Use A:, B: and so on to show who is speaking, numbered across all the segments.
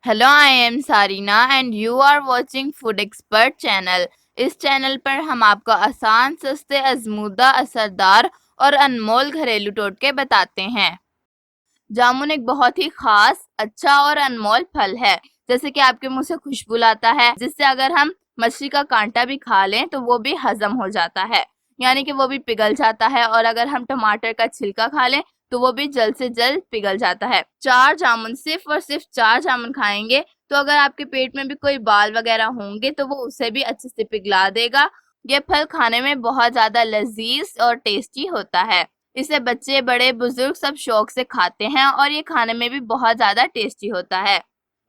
A: Hello, I am Sarina and you are watching food expert channel. इस channel पर हम आपको आसान, सस्ते, आजमूदा, असरदार और अनमोल घरेलू टोटके बताते हैं। जामुन एक बहुत ही खास, अच्छा और अनमोल फल है। जैसे कि आपके मुंह से खुशबू लाता है, जिससे अगर हम मछली का कांटा भी खा लें तो वो भी हजम हो जाता है, यानी कि वो भी पिघल जाता है। और अगर हम टमाटर का छिलका खा लें तो वो भी जल्द से जल्द पिघल जाता है। चार जामुन, सिर्फ और सिर्फ चार जामुन खाएंगे तो अगर आपके पेट में भी कोई बाल वगैरह होंगे तो वो उसे भी अच्छे से पिघला देगा। ये फल खाने में बहुत ज्यादा लजीज और टेस्टी होता है। इसे बच्चे, बड़े, बुजुर्ग सब शौक से खाते हैं और ये खाने में भी बहुत ज्यादा टेस्टी होता है।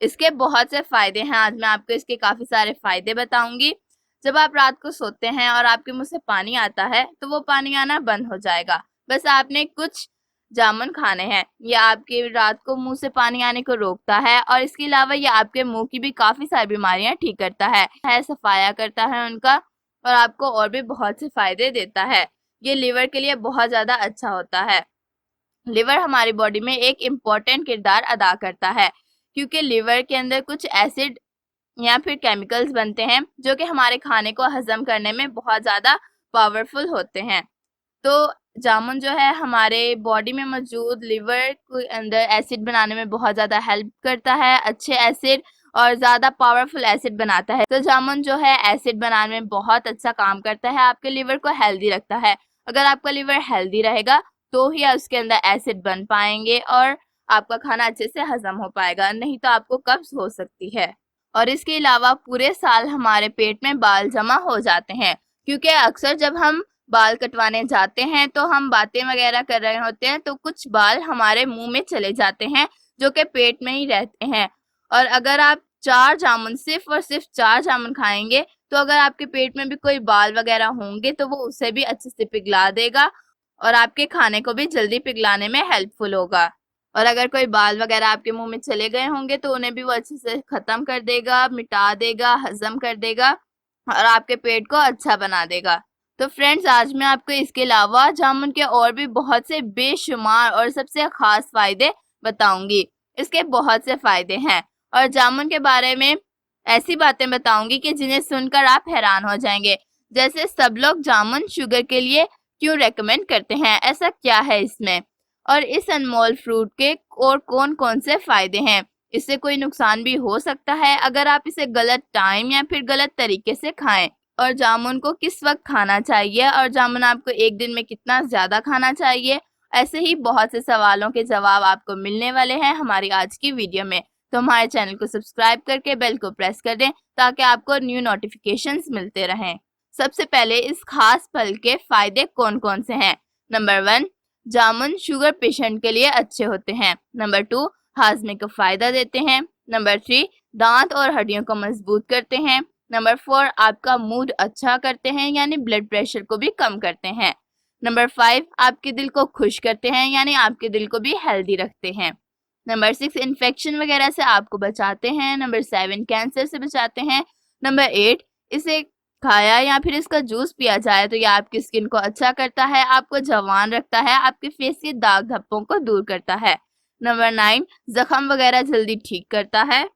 A: इसके बहुत से फायदे हैं। आज मैं आपको इसके काफी सारे फायदे बताऊंगी। जब आप रात को सोते हैं और आपके मुंह से पानी आता है तो वो पानी आना बंद हो जाएगा। बस आपने कुछ जामुन खाने हैं। ये आपके रात को मुंह से पानी आने को रोकता है और इसके अलावा ये आपके मुंह की भी काफी सारी बीमारियां ठीक करता है, सफाया करता है उनका, और आपको और भी बहुत से फायदे देता है। ये लिवर के लिए बहुत ज़्यादा अच्छा होता है। लिवर हमारी बॉडी में एक इम्पॉर्टेंट किरदार अदा करता है, क्योंकि लिवर के अंदर कुछ एसिड या फिर केमिकल्स बनते हैं जो कि हमारे खाने को हजम करने में बहुत ज़्यादा पावरफुल होते हैं। तो जामुन जो है हमारे बॉडी में मौजूद लिवर के अंदर एसिड बनाने में बहुत ज़्यादा हेल्प करता है, अच्छे एसिड और ज़्यादा पावरफुल एसिड बनाता है। तो जामुन जो है एसिड बनाने में बहुत अच्छा काम करता है, आपके लिवर को हेल्दी रखता है। अगर आपका लिवर हेल्दी रहेगा तो ही उसके अंदर एसिड बन पाएंगे और आपका खाना अच्छे से हजम हो पाएगा, नहीं तो आपको कब्ज हो सकती है। और इसके अलावा पूरे साल हमारे पेट में बाल जमा हो जाते हैं, क्योंकि अक्सर जब हम बाल कटवाने जाते हैं तो हम बातें वगैरह कर रहे होते हैं तो कुछ बाल हमारे मुंह में चले जाते हैं जो कि पेट में ही रहते हैं। और अगर आप चार जामुन, सिर्फ और सिर्फ चार जामुन खाएंगे तो अगर आपके पेट में भी कोई बाल वगैरह होंगे तो वो उसे भी अच्छे से पिघला देगा और आपके खाने को भी जल्दी पिघलाने में हेल्पफुल होगा। और अगर कोई बाल वगैरह आपके मुंह में चले गए होंगे तो उन्हें भी वो अच्छे से खत्म कर देगा, मिटा देगा, हजम कर देगा और आपके पेट को अच्छा बना देगा। तो फ्रेंड्स, आज मैं आपको इसके अलावा जामुन के और भी बहुत से बेशुमार और सबसे खास फायदे बताऊंगी। इसके बहुत से फायदे हैं और जामुन के बारे में ऐसी बातें बताऊंगी कि जिन्हें सुनकर आप हैरान हो जाएंगे। जैसे सब लोग जामुन शुगर के लिए क्यों रेकमेंड करते हैं, ऐसा क्या है इसमें, और इस अनमोल फ्रूट के और कौन कौन से फायदे हैं। इससे कोई नुकसान भी हो सकता है अगर आप इसे गलत टाइम या फिर गलत तरीके से खाएं। और जामुन को किस वक्त खाना चाहिए और जामुन आपको एक दिन में कितना ज़्यादा खाना चाहिए, ऐसे ही बहुत से सवालों के जवाब आपको मिलने वाले हैं हमारी आज की वीडियो में। तो हमारे चैनल को सब्सक्राइब करके बेल को प्रेस कर दें ताकि आपको न्यू नोटिफिकेशंस मिलते रहें। सबसे पहले इस खास फल के फायदे कौन कौन से हैं। नंबर 1, जामुन शुगर पेशेंट के लिए अच्छे होते हैं। नंबर 2, हाजमे को फायदा देते हैं। नंबर 3, दांत और हड्डियों को मजबूत करते हैं। नंबर 4, आपका मूड अच्छा करते हैं, यानी ब्लड प्रेशर को भी कम करते हैं। नंबर 5, आपके दिल को खुश करते हैं, यानी आपके दिल को भी हेल्दी रखते हैं। नंबर 6, इन्फेक्शन वगैरह से आपको बचाते हैं। नंबर 7, कैंसर से बचाते हैं। नंबर 8, इसे खाया या फिर इसका जूस पिया जाए तो यह आपकी स्किन को अच्छा करता है, आपको जवान रखता है, आपके फेस के दाग धब्बों को दूर करता है। नंबर 9, जख्म वगैरह जल्दी ठीक करता है।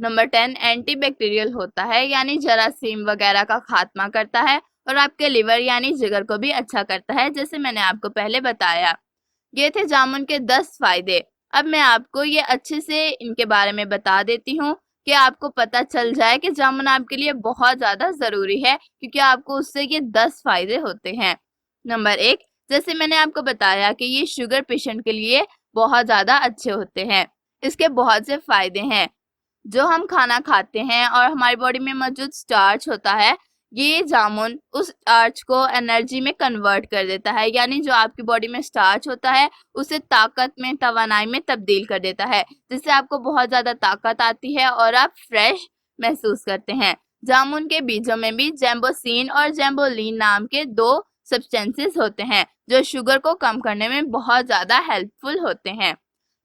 A: नंबर 10, एंटीबैक्टीरियल होता है, यानी जरासीम वगैरह का खात्मा करता है और आपके लिवर यानी जिगर को भी अच्छा करता है, जैसे मैंने आपको पहले बताया। ये थे जामुन के 10 फायदे। अब मैं आपको ये अच्छे से इनके बारे में बता देती हूँ कि आपको पता चल जाए कि जामुन आपके लिए बहुत ज़्यादा ज़रूरी है, क्योंकि आपको उससे ये 10 फायदे होते हैं। नंबर 1, जैसे मैंने आपको बताया कि ये शुगर पेशेंट के लिए बहुत ज़्यादा अच्छे होते हैं। इसके बहुत से फायदे हैं। जो हम खाना खाते हैं और हमारी बॉडी में मौजूद स्टार्च होता है, ये जामुन उस स्टार्च को एनर्जी में कन्वर्ट कर देता है, यानी जो आपकी बॉडी में स्टार्च होता है उसे ताकत में, तवानाई में तब्दील कर देता है, जिससे आपको बहुत ज़्यादा ताकत आती है और आप फ्रेश महसूस करते हैं। जामुन के बीजों में भी जैम्बोसिन और जैम्बोलिन नाम के 2 सब्सटेंसेस होते हैं जो शुगर को कम करने में बहुत ज़्यादा हेल्पफुल होते हैं।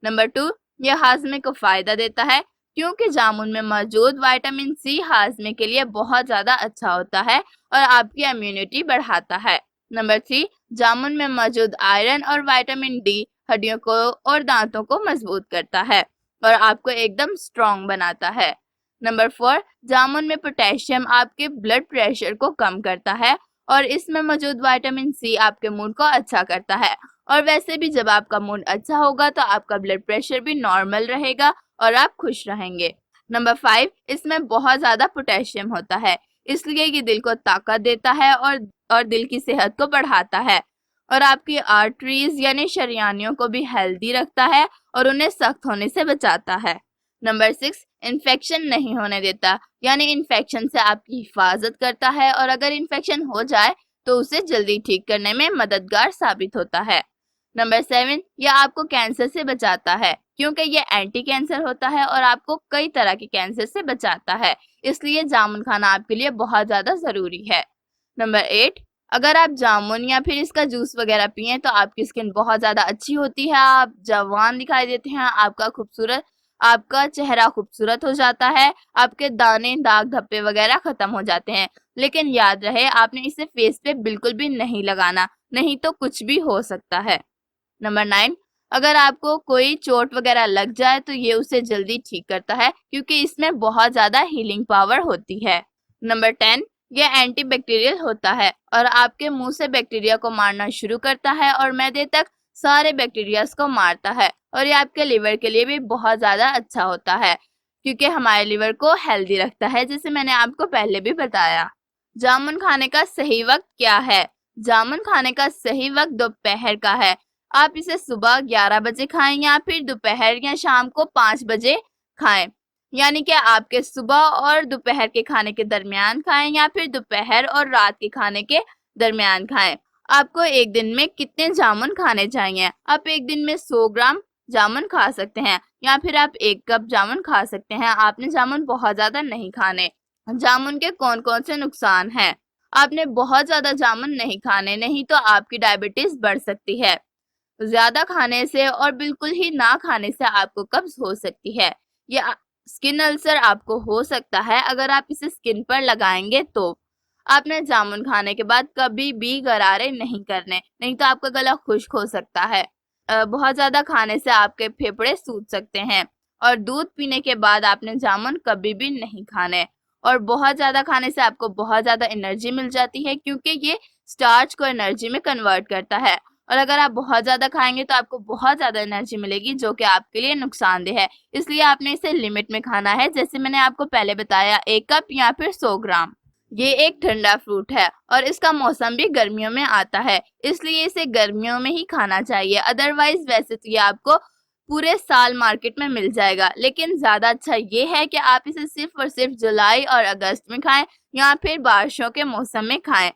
A: नंबर 2, यह हाजमे को फ़ायदा देता है, क्योंकि जामुन में मौजूद विटामिन सी हाजमे के लिए बहुत ज़्यादा अच्छा होता है और आपकी इम्यूनिटी बढ़ाता है। नंबर 3, जामुन में मौजूद आयरन और विटामिन डी हड्डियों को और दांतों को मजबूत करता है। और आपको एकदम स्ट्रॉन्ग बनाता है। नंबर 4, जामुन में पोटेशियम आपके ब्लड प्रेशर को कम करता है और इसमें मौजूद विटामिन सी आपके मूड को अच्छा करता है। और वैसे भी जब आपका मूड अच्छा होगा तो आपका ब्लड प्रेशर भी नॉर्मल रहेगा और आप खुश रहेंगे। नंबर 5, इसमें बहुत ज़्यादा पोटेशियम होता है, इसलिए ये दिल को ताकत देता है और दिल की सेहत को बढ़ाता है और आपकी आर्टरीज यानी शरियानियों को भी हेल्दी रखता है और उन्हें सख्त होने से बचाता है। नंबर 6, इन्फेक्शन नहीं होने देता, यानी इन्फेक्शन से आपकी हिफाजत करता है और अगर इन्फेक्शन हो जाए तो उसे जल्दी ठीक करने में मददगार साबित होता है। नंबर 7, यह आपको कैंसर से बचाता है क्योंकि ये एंटी कैंसर होता है और आपको कई तरह के कैंसर से बचाता है, इसलिए जामुन खाना आपके लिए बहुत ज़्यादा ज़रूरी है। नंबर 8, अगर आप जामुन या फिर इसका जूस वगैरह पिए तो आपकी स्किन बहुत ज़्यादा अच्छी होती है, आप जवान दिखाई देते हैं, आपका चेहरा खूबसूरत हो जाता है, आपके दाने दाग धब्बे वगैरह खत्म हो जाते हैं। लेकिन याद रहे आपने इसे फेस पे बिल्कुल भी नहीं लगाना, नहीं तो कुछ भी हो सकता है। नंबर 9, अगर आपको कोई चोट वगैरह लग जाए तो ये उसे जल्दी ठीक करता है क्योंकि इसमें बहुत ज़्यादा हीलिंग पावर होती है। नंबर 10, यह एंटीबैक्टीरियल होता है और आपके मुंह से बैक्टीरिया को मारना शुरू करता है और मैदे तक सारे बैक्टीरियाज को मारता है और ये आपके लिवर के लिए भी बहुत ज़्यादा अच्छा होता है क्योंकि हमारे लिवर को हेल्दी रखता है, जैसे मैंने आपको पहले भी बताया। जामुन खाने का सही वक्त क्या है? जामुन खाने का सही वक्त दोपहर का है। आप इसे सुबह 11 बजे खाएं या फिर दोपहर या शाम को 5 बजे खाएं, यानी कि आपके सुबह और दोपहर के खाने के दरमियान खाएं या फिर दोपहर और रात के खाने के दरमियान खाएं। आपको एक दिन में कितने जामुन खाने चाहिए? आप एक दिन में 100 ग्राम जामुन खा सकते हैं या फिर आप 1 कप जामुन खा सकते हैं। आपने जामुन बहुत ज़्यादा नहीं खाने। जामुन के कौन कौन से नुकसान हैं? आपने बहुत ज़्यादा जामुन नहीं खाने, नहीं तो आपकी डायबिटीज़ बढ़ सकती है। ज्यादा खाने से और बिल्कुल ही ना खाने से आपको कब्ज हो सकती है या स्किन अल्सर आपको हो सकता है अगर आप इसे स्किन पर लगाएंगे तो। आपने जामुन खाने के बाद कभी भी गरारे नहीं करने, नहीं तो आपका गला खुश्क हो सकता है। बहुत ज्यादा खाने से आपके फेफड़े सूज सकते हैं और दूध पीने के बाद आपने जामुन कभी भी नहीं खाने। और बहुत ज्यादा खाने से आपको बहुत ज्यादा एनर्जी मिल जाती है क्योंकि ये स्टार्च को एनर्जी में कन्वर्ट करता है और अगर आप बहुत ज़्यादा खाएंगे तो आपको बहुत ज़्यादा एनर्जी मिलेगी जो कि आपके लिए नुकसानदेह है, इसलिए आपने इसे लिमिट में खाना है, जैसे मैंने आपको पहले बताया 1 कप या फिर 100 ग्राम। ये एक ठंडा फ्रूट है और इसका मौसम भी गर्मियों में आता है, इसलिए इसे गर्मियों में ही खाना चाहिए। अदरवाइज वैसे तो ये आपको पूरे साल मार्केट में मिल जाएगा, लेकिन ज़्यादा अच्छा ये है कि आप इसे सिर्फ और सिर्फ जुलाई और अगस्त में खाएं या फिर बारिशों के मौसम में खाएं।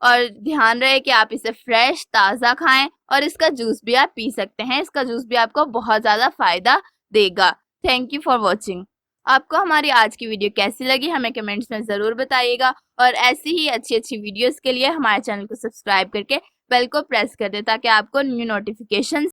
A: और ध्यान रहे कि आप इसे फ्रेश ताज़ा खाएं और इसका जूस भी आप पी सकते हैं। इसका जूस भी आपको बहुत ज़्यादा फ़ायदा देगा। Thank you for watching. आपको हमारी आज की वीडियो कैसी लगी हमें कमेंट्स में ज़रूर बताइएगा और ऐसी ही अच्छी अच्छी वीडियोस के लिए हमारे चैनल को सब्सक्राइब करके बेल को प्रेस कर दें ताकि आपको न्यू नोटिफिकेशन